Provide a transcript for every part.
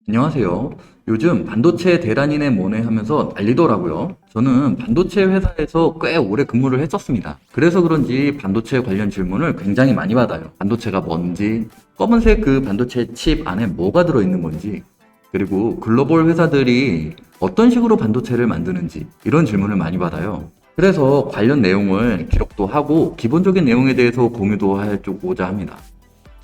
안녕하세요. 요즘 반도체 대란이네 뭐네 하면서 난리더라고요. 저는 반도체 회사에서 꽤 오래 근무를 했었습니다. 그래서 그런지 반도체 관련 질문을 굉장히 많이 받아요. 반도체가 뭔지, 검은색 그 반도체 칩 안에 뭐가 들어있는 건지, 그리고 글로벌 회사들이 어떤 식으로 반도체를 만드는지 이런 질문을 많이 받아요. 그래서 관련 내용을 기록도 하고 기본적인 내용에 대해서 공유도 해주고자 합니다.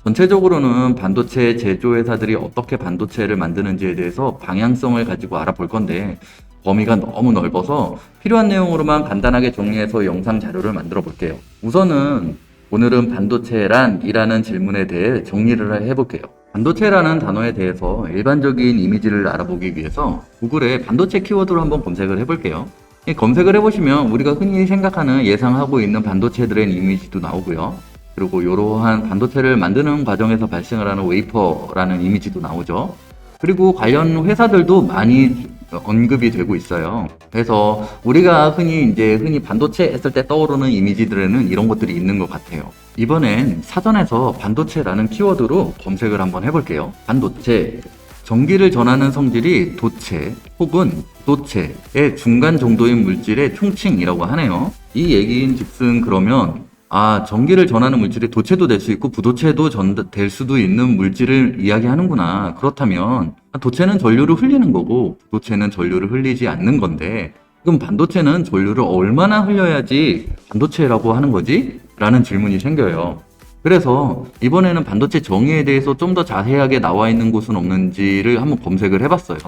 전체적으로는 반도체 제조회사들이 어떻게 반도체를 만드는지에 대해서 방향성을 가지고 알아볼 건데 범위가 너무 넓어서 필요한 내용으로만 간단하게 정리해서 영상 자료를 만들어 볼게요. 우선은 오늘은 반도체란이라는 질문에 대해 정리를 해볼게요. 반도체라는 단어에 대해서 일반적인 이미지를 알아보기 위해서 구글에 반도체 키워드로 한번 검색을 해볼게요. 이 검색을 해보시면 우리가 흔히 생각하는 예상하고 있는 반도체들의 이미지도 나오고요. 그리고 이러한 반도체를 만드는 과정에서 발생을 하는 웨이퍼라는 이미지도 나오죠. 그리고 관련 회사들도 많이 언급이 되고 있어요. 그래서 우리가 흔히 반도체 했을 때 떠오르는 이미지들에는 이런 것들이 있는 것 같아요. 이번엔 사전에서 반도체라는 키워드로 검색을 한번 해볼게요. 반도체, 전기를 전하는 성질이 도체 혹은 부도체의 중간 정도인 물질의 총칭이라고 하네요. 이 얘기인 즉슨 그러면 전기를 전하는 물질이 도체도 될 수 있고 부도체도 될 수도 있는 물질을 이야기하는구나. 그렇다면 도체는 전류를 흘리는 거고 부도체는 전류를 흘리지 않는 건데 그럼 반도체는 전류를 얼마나 흘려야지 반도체라고 하는 거지? 라는 질문이 생겨요. 그래서 이번에는 반도체 정의에 대해서 좀 더 자세하게 나와 있는 곳은 없는지를 한번 검색을 해봤어요.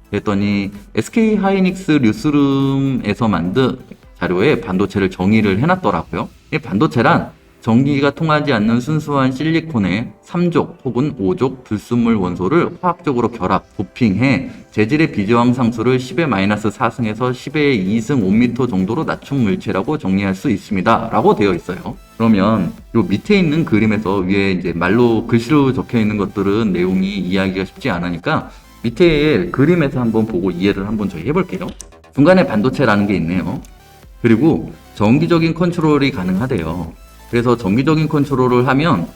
그랬더니 SK 하이닉스 뉴스룸에서 만든 자료에 반도체를 정의를 해놨더라고요. 이 반도체란 전기가 통하지 않는 순수한 실리콘의 3족 혹은 5족 불순물 원소를 화학적으로 결합, 도핑해 재질의 비저항 상수를 10의 마이너스 4승에서 10의 2승 5m 정도로 낮춘 물체라고 정리할 수 있습니다. 라고 되어 있어요. 그러면 요 밑에 있는 그림에서 위에 이제 말로 글씨로 적혀 있는 것들은 내용이 이해하기가 쉽지 않으니까 밑에 그림에서 한번 보고 이해를 한번 저희 해볼게요. 중간에 반도체라는 게 있네요. 그리고 정기적인 컨트롤이 가능하대요. 그래서 정기적인 컨트롤을 하면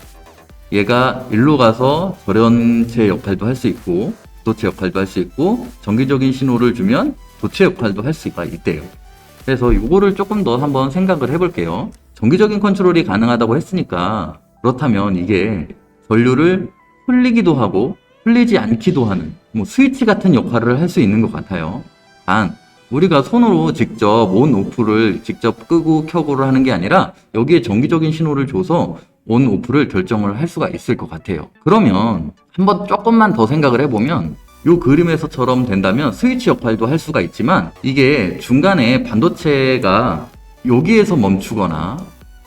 얘가 일로 가서 절연체 역할도 할 수 있고 도체 역할도 할 수 있고 정기적인 신호를 주면 도체 역할도 할 수가 있대요. 그래서 이거를 조금 더 한번 생각을 해볼게요. 정기적인 컨트롤이 가능하다고 했으니까 그렇다면 이게 전류를 흘리기도 하고 흘리지 않기도 하는 스위치 같은 역할을 할 수 있는 것 같아요. 단 우리가 손으로 직접 온 오프를 직접 끄고 켜고를 하는 게 아니라 여기에 정기적인 신호를 줘서 온 오프를 결정을 할 수가 있을 것 같아요. 그러면 한번 조금만 더 생각을 해보면 이 그림에서처럼 된다면 스위치 역할도 할 수가 있지만 이게 중간에 반도체가 여기에서 멈추거나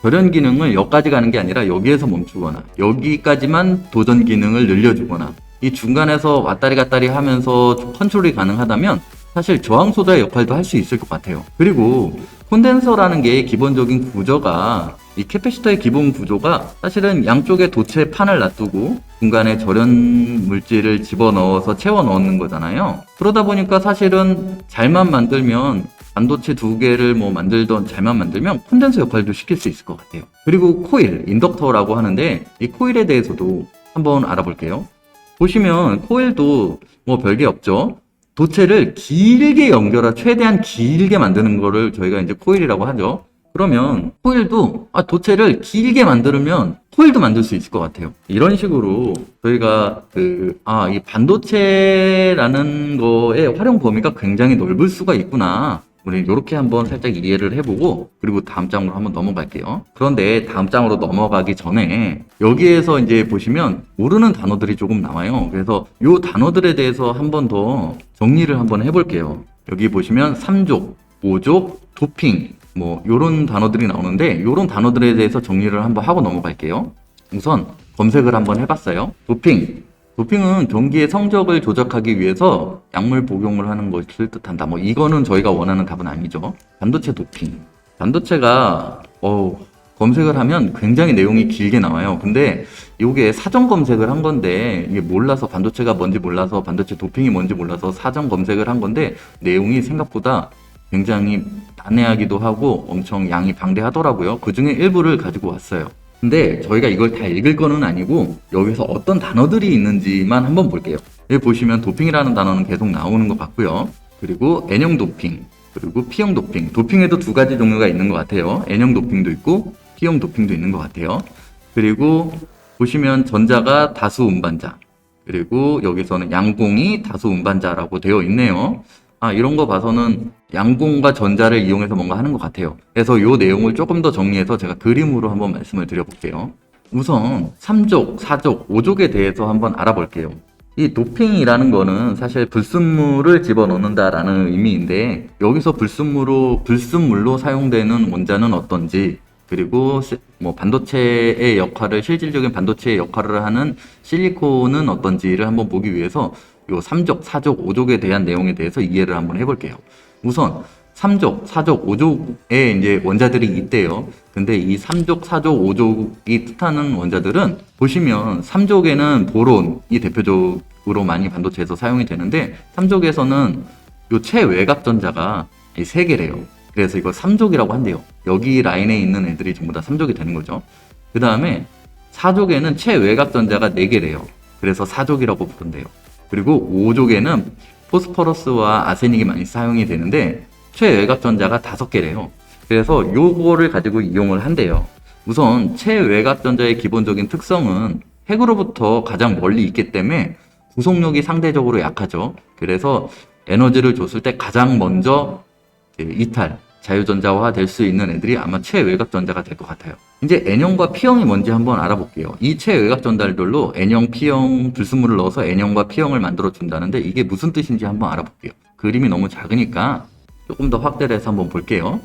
절연 기능을 여기까지 가는 게 아니라 여기에서 멈추거나 여기까지만 도전 기능을 늘려주거나 이 중간에서 왔다리 갔다리 하면서 컨트롤이 가능하다면 사실 저항 소자의 역할도 할 수 있을 것 같아요. 그리고 콘덴서라는 게 기본적인 구조가 이 캐패시터의 기본 구조가 사실은 양쪽에 도체 판을 놔두고 중간에 절연 물질을 집어넣어서 채워 넣는 거잖아요. 그러다 보니까 사실은 잘만 만들면 반도체 두 개를 만들던 잘만 만들면 콘덴서 역할도 시킬 수 있을 것 같아요. 그리고 코일, 인덕터라고 하는데 이 코일에 대해서도 한번 알아볼게요. 보시면 코일도 별게 없죠. 도체를 길게 연결하, 최대한 길게 만드는 거를 저희가 이제 코일이라고 하죠. 그러면 코일도 도체를 길게 만들면 코일도 만들 수 있을 것 같아요. 이런 식으로 저희가 이 반도체라는 거의 활용 범위가 굉장히 넓을 수가 있구나. 우리 이렇게 한번 살짝 이해를 해보고 그리고 다음 장으로 한번 넘어갈게요. 그런데 다음 장으로 넘어가기 전에 여기에서 이제 보시면 모르는 단어들이 조금 나와요. 그래서 이 단어들에 대해서 한번 더 정리를 한번 해볼게요. 여기 보시면 3족, 5족, 도핑 요런 단어들이 나오는데 요런 단어들에 대해서 정리를 한번 하고 넘어갈게요. 우선 검색을 한번 해봤어요. 도핑은 전기의 성적을 조작하기 위해서 약물 복용을 하는 것을 뜻한다. 이거는 저희가 원하는 답은 아니죠. 반도체 도핑. 반도체가 검색을 하면 굉장히 내용이 길게 나와요. 근데 이게 사전 검색을 한 건데 이게 몰라서 반도체가 뭔지 몰라서 반도체 도핑이 뭔지 몰라서 사전 검색을 한 건데 내용이 생각보다 굉장히 난해하기도 하고 엄청 양이 방대하더라고요. 그 중에 일부를 가지고 왔어요. 근데 저희가 이걸 다 읽을 거는 아니고 여기서 어떤 단어들이 있는지만 한번 볼게요. 여기 보시면 도핑이라는 단어는 계속 나오는 것 같고요. 그리고 N형 도핑, 그리고 P형 도핑. 도핑에도 두 가지 종류가 있는 것 같아요. N형 도핑도 있고 P형 도핑도 있는 것 같아요. 그리고 보시면 전자가 다수 운반자, 그리고 여기서는 양봉이 다수 운반자라고 되어 있네요. 이런 거 봐서는 양봉과 전자를 이용해서 뭔가 하는 것 같아요. 그래서 이 내용을 조금 더 정리해서 제가 그림으로 한번 말씀을 드려볼게요. 우선 3족, 4족, 5족에 대해서 한번 알아볼게요. 이 도핑이라는 거는 사실 불순물을 집어넣는다라는 의미인데, 여기서 불순물로 사용되는 원자는 어떤지, 그리고 반도체의 역할을, 실질적인 반도체의 역할을 하는 실리콘은 어떤지를 한번 보기 위해서 요 3족, 4족, 5족에 대한 내용에 대해서 이해를 한번 해볼게요. 우선 3족, 4족, 5족에 이제 원자들이 있대요. 근데 이 3족, 4족, 5족이 뜻하는 원자들은 보시면 3족에는 보론이 대표적으로 많이 반도체에서 사용이 되는데, 3족에서는 요 최외곽 전자가 이 3개래요. 그래서 이걸 3족이라고 한대요. 여기 라인에 있는 애들이 전부 다 3족이 되는 거죠. 그 다음에 4족에는 최외곽 전자가 4개래요. 그래서 4족이라고 부른대요. 그리고 5족에는 포스퍼러스와 아세닉이 많이 사용이 되는데 최외곽 전자가 5개래요. 그래서 요거를 가지고 이용을 한대요. 우선 최외곽 전자의 기본적인 특성은 핵으로부터 가장 멀리 있기 때문에 구속력이 상대적으로 약하죠. 그래서 에너지를 줬을 때 가장 먼저 이탈, 자유전자화 될 수 있는 애들이 아마 최외곽 전자가 될 것 같아요. 이제 N형과 P형이 뭔지 한번 알아볼게요. 이 최외곽 전달들로 N형, P형 불순물을 넣어서 N형과 P형을 만들어 준다는데 이게 무슨 뜻인지 한번 알아볼게요. 그림이 너무 작으니까 조금 더 확대를 해서 한번 볼게요.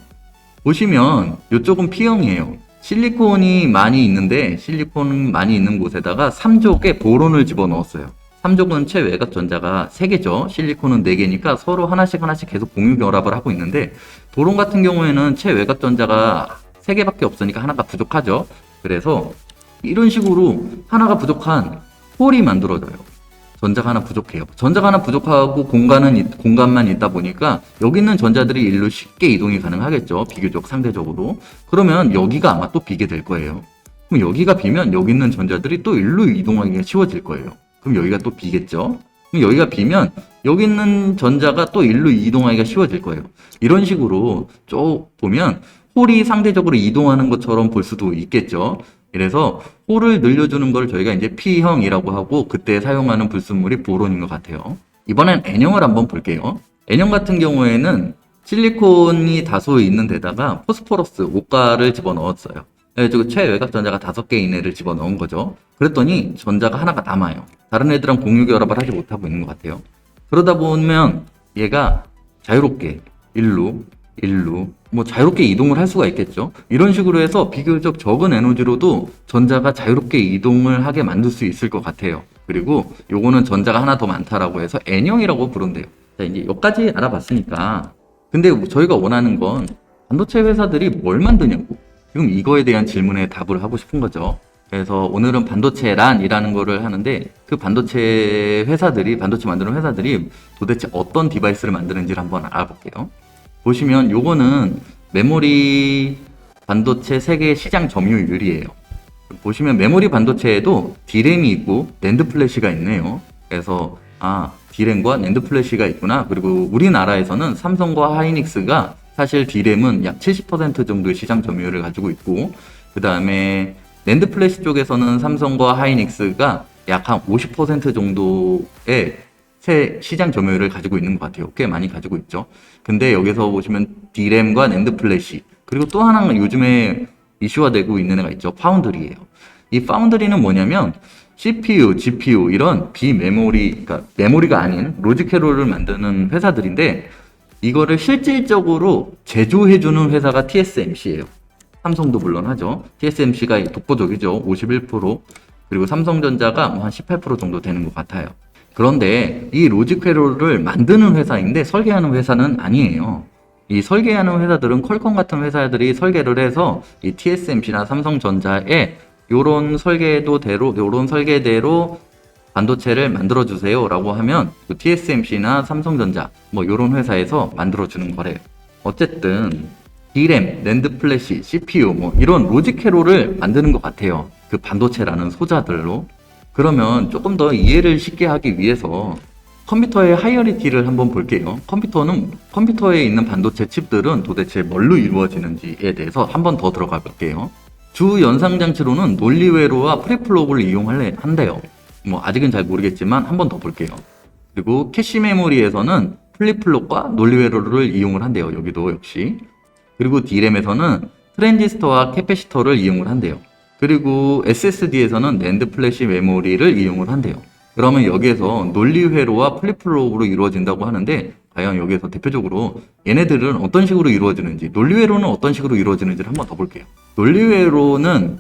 보시면 이쪽은 P형이에요. 실리콘이 많이 있는데, 실리콘 많이 있는 곳에다가 3족에 보론을 집어넣었어요. 3족은 최외곽 전자가 3개죠. 실리콘은 4개니까 서로 하나씩 계속 공유 결합을 하고 있는데, 보론 같은 경우에는 최외곽 전자가 3개밖에 없으니까 하나가 부족하죠. 그래서 이런 식으로 하나가 부족한 홀이 만들어져요. 전자가 하나 부족해요. 전자가 하나 부족하고 공간만 있다 보니까 여기 있는 전자들이 일로 쉽게 이동이 가능하겠죠. 비교적 상대적으로. 그러면 여기가 아마 또 비게 될 거예요. 그럼 여기가 비면 여기 있는 전자들이 또 일로 이동하기가 쉬워질 거예요. 그럼 여기가 또 비겠죠. 그럼 여기가 비면 여기 있는 전자가 또 일로 이동하기가 쉬워질 거예요. 이런 식으로 쭉 보면 홀이 상대적으로 이동하는 것처럼 볼 수도 있겠죠. 그래서 홀을 늘려주는 걸 저희가 이제 P형이라고 하고, 그때 사용하는 불순물이 보론인 것 같아요. 이번엔 N형을 한번 볼게요. N형 같은 경우에는 실리콘이 다수 있는 데다가 포스포러스, 옷가를 집어넣었어요. 그래서 최외곽 전자가 5개 이내를 집어넣은 거죠. 그랬더니 전자가 하나가 남아요. 다른 애들랑 공유 결합을 하지 못하고 있는 것 같아요. 그러다 보면 얘가 자유롭게 일로 자유롭게 이동을 할 수가 있겠죠. 이런 식으로 해서 비교적 적은 에너지로도 전자가 자유롭게 이동을 하게 만들 수 있을 것 같아요. 그리고 요거는 전자가 하나 더 많다라고 해서 N형이라고 부른대요. 자, 이제 여기까지 알아봤으니까, 근데 저희가 원하는 건 반도체 회사들이 뭘 만드냐고, 지금 이거에 대한 질문에 답을 하고 싶은 거죠. 그래서 오늘은 반도체란이라는 거를 하는데, 그 반도체 만드는 회사들이 도대체 어떤 디바이스를 만드는지를 한번 알아볼게요. 보시면 요거는 메모리 반도체 세계 시장 점유율이에요. 보시면 메모리 반도체에도 D램이 있고 낸드 플래시가 있네요. 그래서 D램과 낸드 플래시가 있구나. 그리고 우리나라에서는 삼성과 하이닉스가 사실 D램은 약 70% 정도의 시장 점유율을 가지고 있고, 그 다음에 낸드 플래시 쪽에서는 삼성과 하이닉스가 약 한 50% 정도의 시장 점유율을 가지고 있는 것 같아요. 꽤 많이 가지고 있죠. 근데 여기서 보시면 D램과 낸드 플래시, 그리고 또 하나 요즘에 이슈화 되고 있는 애가 있죠. 파운드리예요. 이 파운드리는 뭐냐면 CPU, GPU 이런 그러니까 메모리가 아닌 로직 회로를 만드는 회사들인데, 이거를 실질적으로 제조해주는 회사가 TSMC예요. 삼성도 물론 하죠. TSMC가 독보적이죠. 51%, 그리고 삼성전자가 한 18% 정도 되는 것 같아요. 그런데 이 로직 회로를 만드는 회사인데 설계하는 회사는 아니에요. 이 설계하는 회사들은 퀄컴 같은 회사들이 설계를 해서 이 TSMC나 삼성전자에 요런 설계대로 반도체를 만들어주세요 라고 하면 TSMC나 삼성전자 요런 회사에서 만들어주는 거래요. 어쨌든 D램, 낸드 플래시, CPU 뭐 이런 로직 회로를 만드는 것 같아요. 그 반도체라는 소자들로. 그러면 조금 더 이해를 쉽게 하기 위해서 컴퓨터의 하이어리티를 한번 볼게요. 컴퓨터에 있는 반도체 칩들은 도대체 뭘로 이루어지는지에 대해서 한번 더 들어가 볼게요. 주 연상장치로는 논리회로와 프리플로그를 이용한대요. 뭐 아직은 잘 모르겠지만 한번 더 볼게요. 그리고 캐시 메모리에서는 플립플롭과 논리회로를 이용을 한대요. 여기도 역시. 그리고 D램에서는 트랜지스터와 캐패시터를 이용을 한대요. 그리고 SSD에서는 낸드 플래시 메모리를 이용을 한대요. 그러면 여기에서 논리회로와 플립플롭으로 이루어진다고 하는데 과연 여기에서 대표적으로 얘네들은 어떤 식으로 이루어지는지, 논리회로는 어떤 식으로 이루어지는지를 한번 더 볼게요. 논리회로는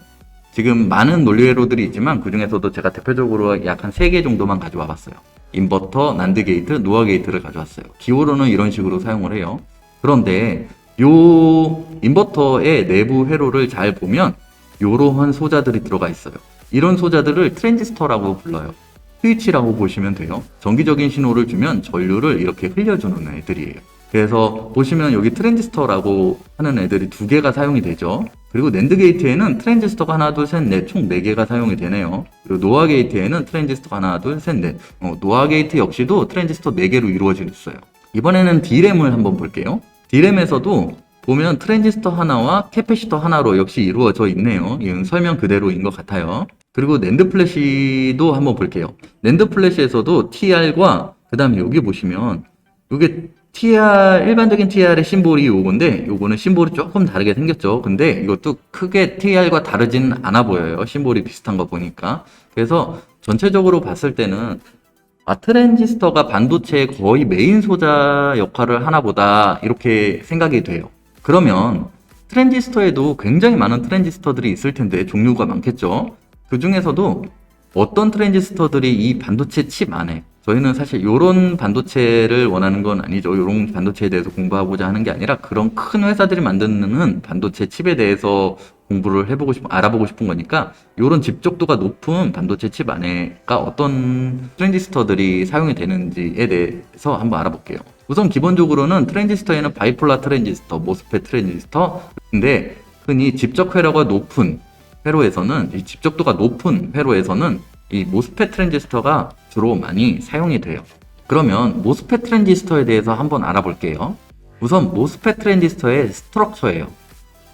지금 많은 논리회로들이 있지만 그 중에서도 제가 대표적으로 약 한 3개 정도만 가져와 봤어요. 인버터, 난드 게이트, 노아 게이트를 가져왔어요. 기호로는 이런 식으로 사용을 해요. 그런데 요 인버터의 내부 회로를 잘 보면 요러한 소자들이 들어가 있어요. 이런 소자들을 트랜지스터라고 불러요. 스위치라고 보시면 돼요. 정기적인 신호를 주면 전류를 이렇게 흘려주는 애들이에요. 그래서 보시면 여기 트랜지스터라고 하는 애들이 2개가 사용이 되죠. 그리고 낸드 게이트에는 트랜지스터가 하나, 둘, 셋, 넷, 총 4개가 사용이 되네요. 그리고 노아 게이트에는 트랜지스터가 하나, 둘, 셋, 넷. 노아 게이트 역시도 트랜지스터 4개로 이루어져 있어요. 이번에는 D램을 한번 볼게요. D램에서도 보면 트랜지스터 하나와 캐패시터 하나로 역시 이루어져 있네요. 이건 설명 그대로인 것 같아요. 그리고 낸드 플래시도 한번 볼게요. 낸드 플래시에서도 TR과 그 다음에 여기 보시면 이게 TR, 일반적인 TR의 심볼이 요건데 요거는 심볼이 조금 다르게 생겼죠. 근데 이것도 크게 TR과 다르진 않아 보여요. 심볼이 비슷한 거 보니까. 그래서 전체적으로 봤을 때는 트랜지스터가 반도체의 거의 메인 소자 역할을 하나 보다 이렇게 생각이 돼요. 그러면 트랜지스터에도 굉장히 많은 트랜지스터들이 있을 텐데 종류가 많겠죠. 그 중에서도 어떤 트랜지스터들이 이 반도체 칩 안에, 저희는 사실 이런 반도체를 원하는 건 아니죠. 이런 반도체에 대해서 공부하고자 하는 게 아니라 그런 큰 회사들이 만드는 반도체 칩에 대해서 공부를 알아보고 싶은 거니까 이런 집적도가 높은 반도체 칩 안에가 어떤 트랜지스터들이 사용이 되는지에 대해서 한번 알아볼게요. 우선 기본적으로는 트랜지스터에는 바이폴라 트랜지스터, 모스펫 트랜지스터, 근데 흔히 집적 회로가 높은 회로에서는, 이 집적도가 높은 회로에서는 이 모스펫 트랜지스터가 주로 많이 사용이 돼요. 그러면 모스펫 트랜지스터에 대해서 한번 알아볼게요. 우선 모스펫 트랜지스터의 스트럭처예요.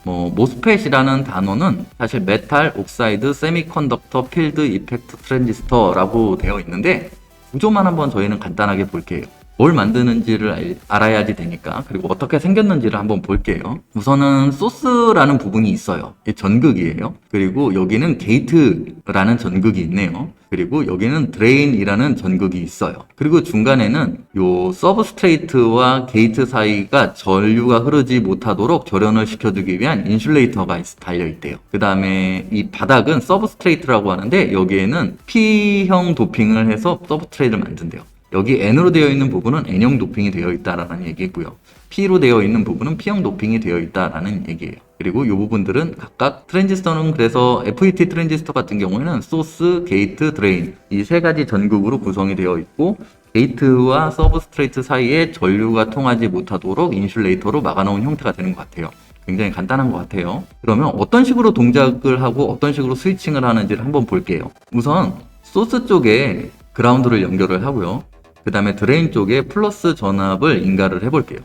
모스펫이라는 단어는 사실 메탈, 옥사이드, 세미컨덕터, 필드, 이펙트 트랜지스터라고 되어 있는데 구조만 한번 저희는 간단하게 볼게요. 뭘 만드는지를 알아야지 되니까. 그리고 어떻게 생겼는지를 한번 볼게요. 우선은 소스라는 부분이 있어요. 이게 전극이에요. 그리고 여기는 게이트라는 전극이 있네요. 그리고 여기는 드레인이라는 전극이 있어요. 그리고 중간에는 요 서브스트레이트와 게이트 사이가 전류가 흐르지 못하도록 절연을 시켜주기 위한 인슐레이터가 달려 있대요. 그 다음에 이 바닥은 서브스트레이트라고 하는데 여기에는 P형 도핑을 해서 서브스트레이트를 만든대요. 여기 N으로 되어 있는 부분은 N형 도핑이 되어 있다라는 얘기고요. P로 되어 있는 부분은 P형 도핑이 되어 있다라는 얘기예요. 그리고 이 부분들은 각각 트랜지스터는 그래서 FET 트랜지스터 같은 경우에는 소스, 게이트, 드레인 이 3가지 전극으로 구성이 되어 있고 게이트와 서브스트레이트 사이에 전류가 통하지 못하도록 인슐레이터로 막아놓은 형태가 되는 것 같아요. 굉장히 간단한 것 같아요. 그러면 어떤 식으로 동작을 하고 어떤 식으로 스위칭을 하는지를 한번 볼게요. 우선 소스 쪽에 그라운드를 연결을 하고요. 그 다음에 드레인 쪽에 플러스 전압을 인가를 해볼게요.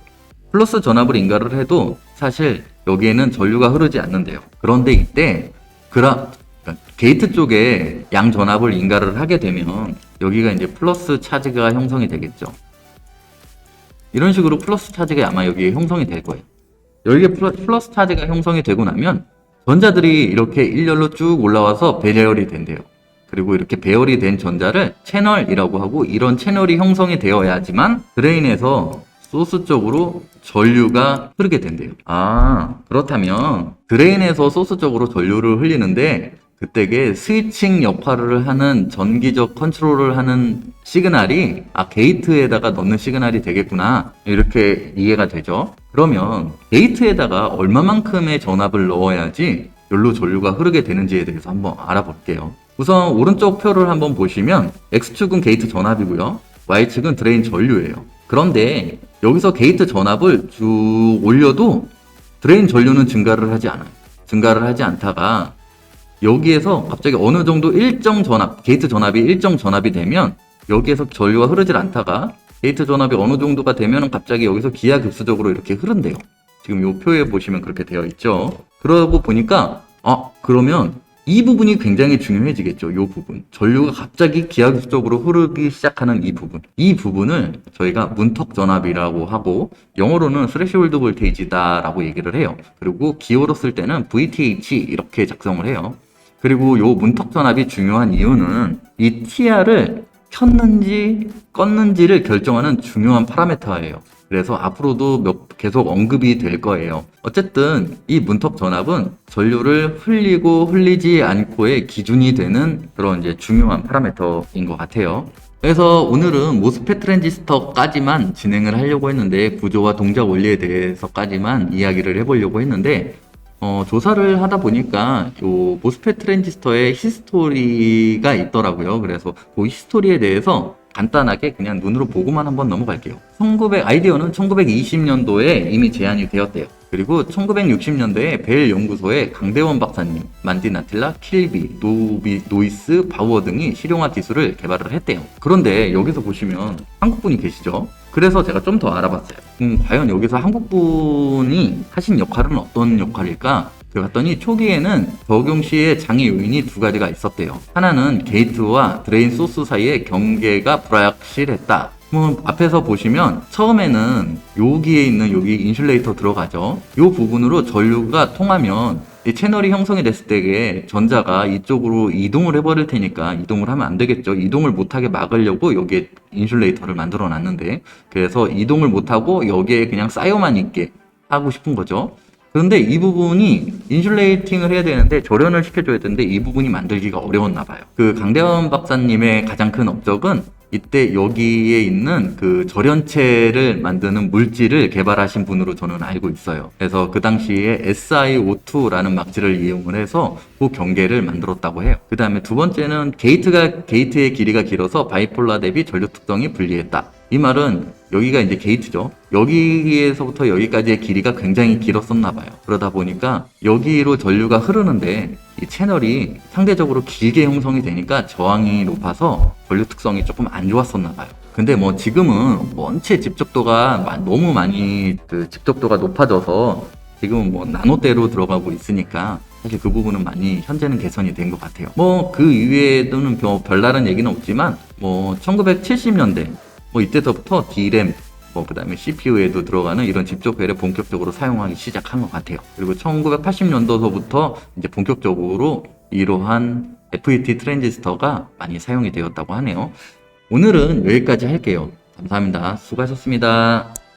플러스 전압을 인가를 해도 사실 여기에는 전류가 흐르지 않는데요. 그런데 이때 그러니까 게이트 쪽에 양 전압을 인가를 하게 되면 여기가 이제 플러스 차지가 형성이 되겠죠. 이런 식으로 플러스 차지가 아마 여기에 형성이 될 거예요. 여기에 플러스 차지가 형성이 되고 나면 전자들이 이렇게 일렬로 쭉 올라와서 배열이 된대요. 그리고 이렇게 배열이 된 전자를 채널이라고 하고 이런 채널이 형성이 되어야지만 드레인에서 소스 쪽으로 전류가 흐르게 된대요. 그렇다면 드레인에서 소스 쪽으로 전류를 흘리는데 그때게 스위칭 역할을 하는 전기적 컨트롤을 하는 시그널이 게이트에다가 넣는 시그널이 되겠구나 이렇게 이해가 되죠. 그러면 게이트에다가 얼마만큼의 전압을 넣어야지 여기로 전류가 흐르게 되는지에 대해서 한번 알아볼게요. 우선 오른쪽 표를 한번 보시면 X축은 게이트 전압이고요. Y축은 드레인 전류예요. 그런데 여기서 게이트 전압을 쭉 올려도 드레인 전류는 증가를 하지 않아요. 증가를 하지 않다가 여기에서 갑자기 어느 정도 일정 전압, 게이트 전압이 일정 전압이 되면 여기에서 전류가 흐르질 않다가 게이트 전압이 어느 정도가 되면 갑자기 여기서 기하급수적으로 이렇게 흐른대요. 지금 요 표에 보시면 그렇게 되어 있죠. 그러고 보니까 그러면 이 부분이 굉장히 중요해지겠죠. 요 부분. 전류가 갑자기 기하급수적으로 흐르기 시작하는 이 부분. 이 부분을 저희가 문턱 전압이라고 하고 영어로는 스레시홀드 볼테이지다라고 얘기를 해요. 그리고 기호로 쓸 때는 VTH 이렇게 작성을 해요. 그리고 요 문턱 전압이 중요한 이유는 이 TR을 켰는지 껐는지를 결정하는 중요한 파라미터예요. 그래서 앞으로도 계속 언급이 될 거예요. 어쨌든 이 문턱 전압은 전류를 흘리고 흘리지 않고의 기준이 되는 그런 이제 중요한 파라미터인 것 같아요. 그래서 오늘은 모스펫 트랜지스터까지만 진행을 하려고 했는데 구조와 동작 원리에 대해서까지만 이야기를 해보려고 했는데 조사를 하다 보니까 요 모스펫 트랜지스터의 히스토리가 있더라고요. 그래서 그 히스토리에 대해서 간단하게 그냥 눈으로 보고만 한번 넘어갈게요. 아이디어는 1920년도에 이미 제안이 되었대요. 그리고 1960년대에 벨 연구소의 강대원 박사님, 만디 나틸라, 킬비, 노이스, 바우어 등이 실용화 기술을 개발을 했대요. 그런데 여기서 보시면 한국분이 계시죠? 그래서 제가 좀 더 알아봤어요. 과연 여기서 한국분이 하신 역할은 어떤 역할일까? 들어갔더니 초기에는 적용 시에 장애 요인이 두 가지가 있었대요. 하나는 게이트와 드레인 소스 사이의 경계가 불확실했다. 앞에서 보시면 처음에는 여기에 있는 여기 인슐레이터 들어가죠. 이 부분으로 전류가 통하면 이 채널이 형성이 됐을 때에 전자가 이쪽으로 이동을 해버릴 테니까 이동을 하면 안 되겠죠. 이동을 못하게 막으려고 여기에 인슐레이터를 만들어 놨는데 그래서 이동을 못하고 여기에 그냥 쌓여만 있게 하고 싶은 거죠. 그런데 이 부분이 인슐레이팅을 해야 되는데 절연을 시켜줘야 되는데 이 부분이 만들기가 어려웠나 봐요. 그 강대원 박사님의 가장 큰 업적은 이때 여기에 있는 그 절연체를 만드는 물질을 개발하신 분으로 저는 알고 있어요. 그래서 그 당시에 SiO2라는 막지를 이용을 해서 그 경계를 만들었다고 해요. 그 다음에 두 번째는 게이트의 길이가 길어서 바이폴라 대비 전류 특성이 불리했다. 이 말은 여기가 이제 게이트죠. 여기에서부터 여기까지의 길이가 굉장히 길었었나 봐요. 그러다 보니까 여기로 전류가 흐르는데 이 채널이 상대적으로 길게 형성이 되니까 저항이 높아서 전류 특성이 조금 안 좋았었나 봐요. 근데 뭐 지금은 원체 집적도가 너무 많이 집적도가 높아져서 지금은 뭐 나노대로 들어가고 있으니까 사실 그 부분은 많이 현재는 개선이 된 것 같아요. 뭐 그 이외에도는 별다른 얘기는 없지만 뭐 1970년대 이때서부터 D램 그 다음에 CPU에도 들어가는 이런 집적배를 본격적으로 사용하기 시작한 것 같아요. 그리고 1980년도서부터 이제 본격적으로 이러한 FET 트랜지스터가 많이 사용이 되었다고 하네요. 오늘은 여기까지 할게요. 감사합니다. 수고하셨습니다.